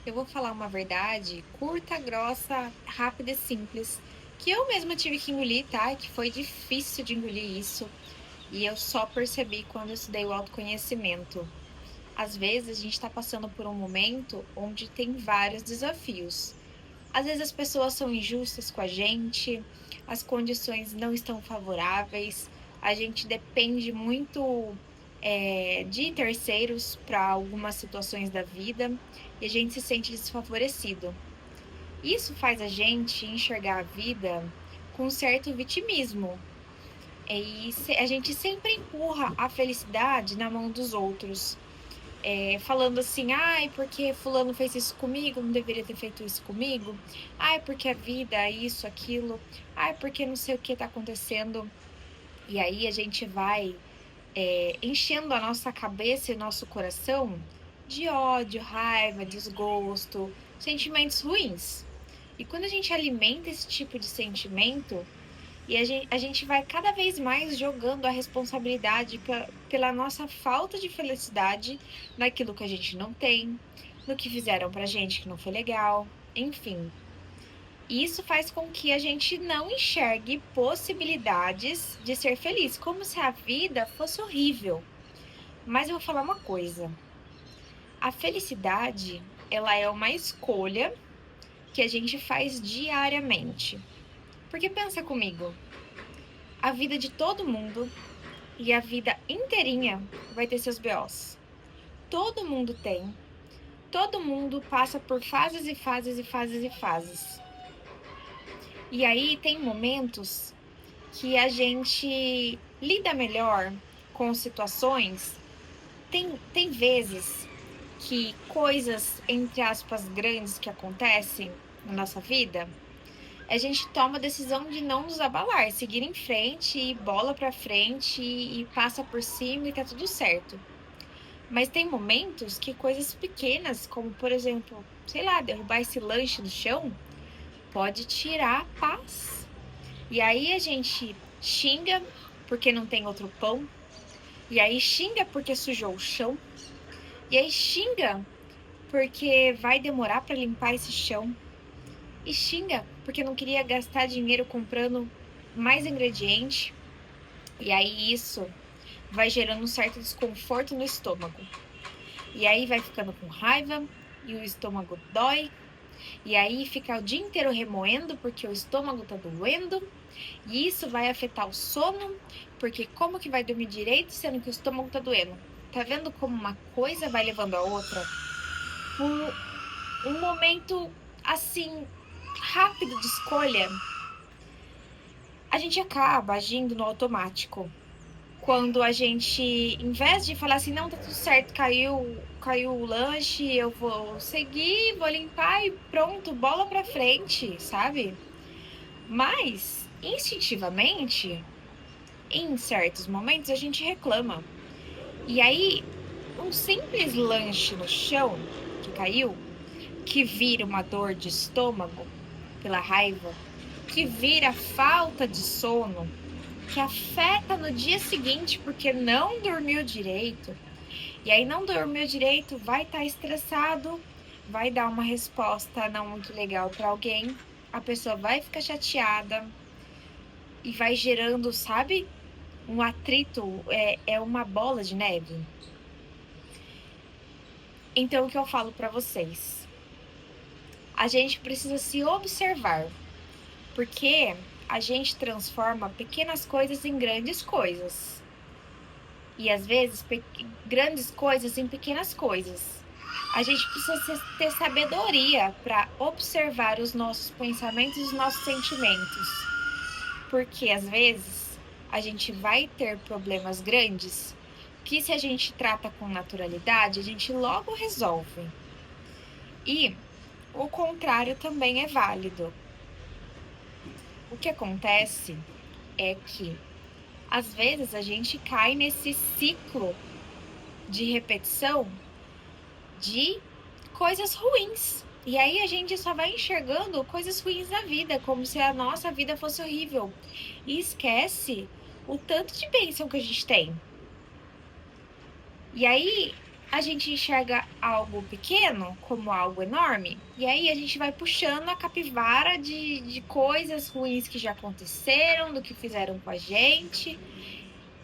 Eu vou falar uma verdade curta, grossa, rápida e simples, que eu mesma tive que engolir, tá? Que foi difícil de engolir isso, e eu só percebi quando eu estudei o autoconhecimento. Às vezes a gente está passando por um momento onde tem vários desafios. Às vezes as pessoas são injustas com a gente, as condições não estão favoráveis, a gente depende muito, de terceiros para algumas situações da vida e a gente se sente desfavorecido. Isso faz a gente enxergar a vida com um certo vitimismo. A gente sempre empurra a felicidade na mão dos outros, falando assim, ai, porque fulano fez isso comigo, não deveria ter feito isso comigo. Ai, porque a vida é isso, aquilo. Ai, porque não sei o que tá acontecendo. E aí a gente vai enchendo a nossa cabeça e o nosso coração de ódio, raiva, desgosto, sentimentos ruins. E quando a gente alimenta esse tipo de sentimento, a gente vai cada vez mais jogando a responsabilidade pela nossa falta de felicidade naquilo que a gente não tem, no que fizeram pra gente que não foi legal, enfim. Isso faz com que a gente não enxergue possibilidades de ser feliz, como se a vida fosse horrível. Mas eu vou falar uma coisa: a felicidade, ela é uma escolha que a gente faz diariamente. Porque pensa comigo, a vida de todo mundo e a vida inteirinha vai ter seus BOs. Todo mundo tem. Todo mundo passa por fases e fases e fases e fases. E aí tem momentos que a gente lida melhor com situações. Tem vezes que coisas, entre aspas, grandes que acontecem na nossa vida, a gente toma a decisão de não nos abalar, seguir em frente e bola pra frente e passa por cima e tá tudo certo. Mas tem momentos que coisas pequenas, como por exemplo, sei lá, derrubar esse lanche no chão, pode tirar a paz. E aí a gente xinga porque não tem outro pão, e aí xinga porque sujou o chão, e aí xinga porque vai demorar para limpar esse chão, e xinga porque não queria gastar dinheiro comprando mais ingrediente, e aí isso vai gerando um certo desconforto no estômago. E aí vai ficando com raiva e o estômago dói. E aí fica o dia inteiro remoendo porque o estômago tá doendo. E isso vai afetar o sono, porque como que vai dormir direito sendo que o estômago tá doendo? Tá vendo como uma coisa vai levando a outra? Por um momento assim rápido de escolha, a gente acaba agindo no automático. Quando a gente, em vez de falar assim, não, tá tudo certo, caiu o lanche, eu vou seguir, vou limpar e pronto, bola pra frente, sabe? Mas, instintivamente, em certos momentos, a gente reclama. E aí, um simples lanche no chão que caiu, que vira uma dor de estômago pela raiva, que vira falta de sono, que afeta no dia seguinte porque não dormiu direito. E aí não dormiu direito, vai estar estressado, vai dar uma resposta não muito legal para alguém, a pessoa vai ficar chateada e vai gerando, sabe, um atrito, é uma bola de neve. Então o que eu falo para vocês? A gente precisa se observar, porque a gente transforma pequenas coisas em grandes coisas. E às vezes grandes coisas em pequenas coisas. A gente precisa ter sabedoria para observar os nossos pensamentos e os nossos sentimentos. Porque às vezes a gente vai ter problemas grandes que, se a gente trata com naturalidade, a gente logo resolve. E o contrário também é válido. O que acontece é que às vezes a gente cai nesse ciclo de repetição de coisas ruins. E aí a gente só vai enxergando coisas ruins na vida, como se a nossa vida fosse horrível. E esquece o tanto de bênção que a gente tem. E aí a gente enxerga algo pequeno como algo enorme, e aí a gente vai puxando a capivara de coisas ruins que já aconteceram, do que fizeram com a gente,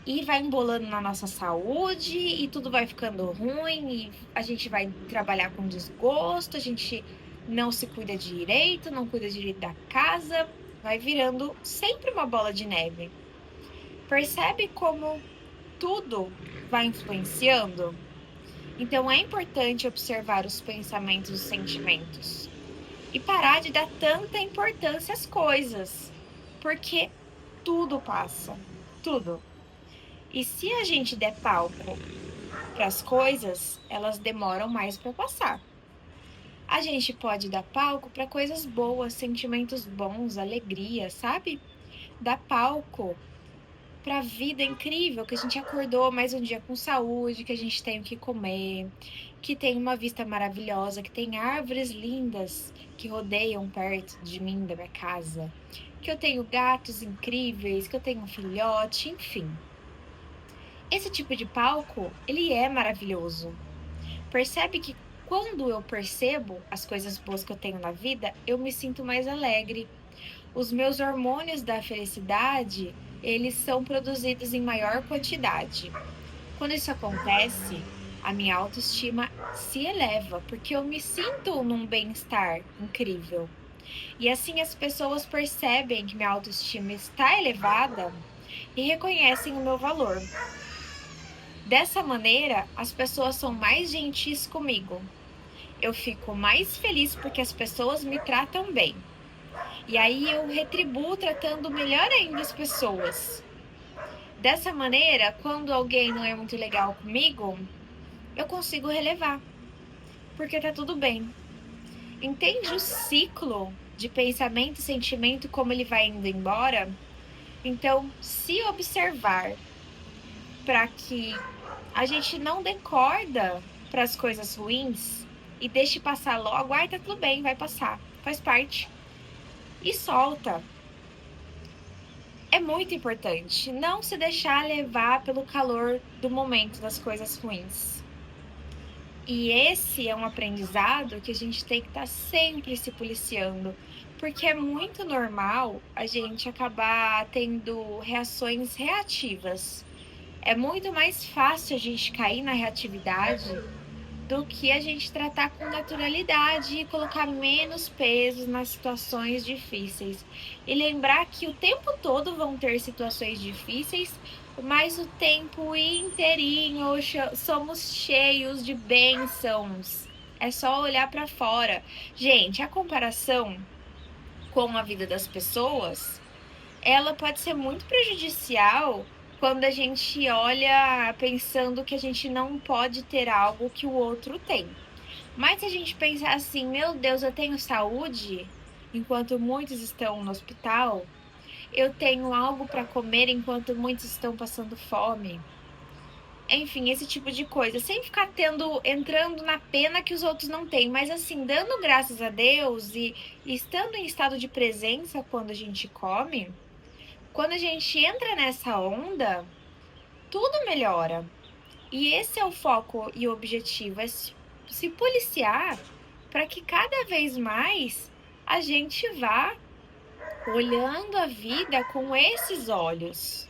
e vai embolando na nossa saúde, e tudo vai ficando ruim, e a gente vai trabalhar com desgosto, a gente não se cuida direito, não cuida direito da casa, vai virando sempre uma bola de neve. Percebe como tudo vai influenciando? Então é importante observar os pensamentos e os sentimentos e parar de dar tanta importância às coisas, porque tudo passa, tudo. E se a gente der palco para as coisas, elas demoram mais para passar. A gente pode dar palco para coisas boas, sentimentos bons, alegria, sabe? Dar palco para a vida incrível, que a gente acordou mais um dia com saúde, que a gente tem o que comer, que tem uma vista maravilhosa, que tem árvores lindas que rodeiam perto de mim, da minha casa, que eu tenho gatos incríveis, que eu tenho um filhote, enfim. Esse tipo de palco, ele é maravilhoso. Percebe que quando eu percebo as coisas boas que eu tenho na vida, eu me sinto mais alegre. Os meus hormônios da felicidade, eles são produzidos em maior quantidade. Quando isso acontece, a minha autoestima se eleva, porque eu me sinto num bem-estar incrível. E assim as pessoas percebem que minha autoestima está elevada e reconhecem o meu valor. Dessa maneira, as pessoas são mais gentis comigo. Eu fico mais feliz porque as pessoas me tratam bem. E aí eu retribuo tratando melhor ainda as pessoas. Dessa maneira, quando alguém não é muito legal comigo, eu consigo relevar, porque tá tudo bem. Entende o ciclo de pensamento e sentimento como ele vai indo embora? Então, se observar para que a gente não dê corda para as coisas ruins e deixe passar logo, ai, tá tudo bem, vai passar, faz parte. E solta. É muito importante não se deixar levar pelo calor do momento das coisas ruins. E esse é um aprendizado que a gente tem que estar sempre se policiando, porque é muito normal a gente acabar tendo reações reativas. É muito mais fácil a gente cair na reatividade do que a gente tratar com naturalidade e colocar menos peso nas situações difíceis. E lembrar que o tempo todo vão ter situações difíceis, mas o tempo inteirinho somos cheios de bênçãos. É só olhar para fora. Gente, a comparação com a vida das pessoas, ela pode ser muito prejudicial quando a gente olha pensando que a gente não pode ter algo que o outro tem. Mas se a gente pensar assim, meu Deus, eu tenho saúde, enquanto muitos estão no hospital, eu tenho algo para comer enquanto muitos estão passando fome. Enfim, esse tipo de coisa, sem ficar entrando na pena que os outros não têm, mas assim, dando graças a Deus e estando em estado de presença quando a gente come, quando a gente entra nessa onda, tudo melhora. E esse é o foco e o objetivo, é se policiar para que cada vez mais a gente vá olhando a vida com esses olhos,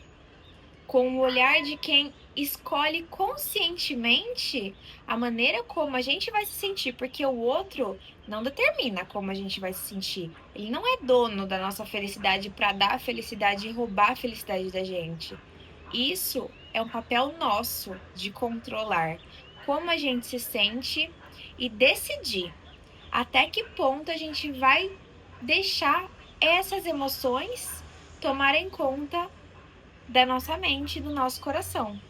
com o olhar de quem escolhe conscientemente a maneira como a gente vai se sentir, porque o outro não determina como a gente vai se sentir. Ele não é dono da nossa felicidade para dar a felicidade e roubar a felicidade da gente. Isso é um papel nosso de controlar como a gente se sente e decidir até que ponto a gente vai deixar essas emoções tomarem conta da nossa mente e do nosso coração.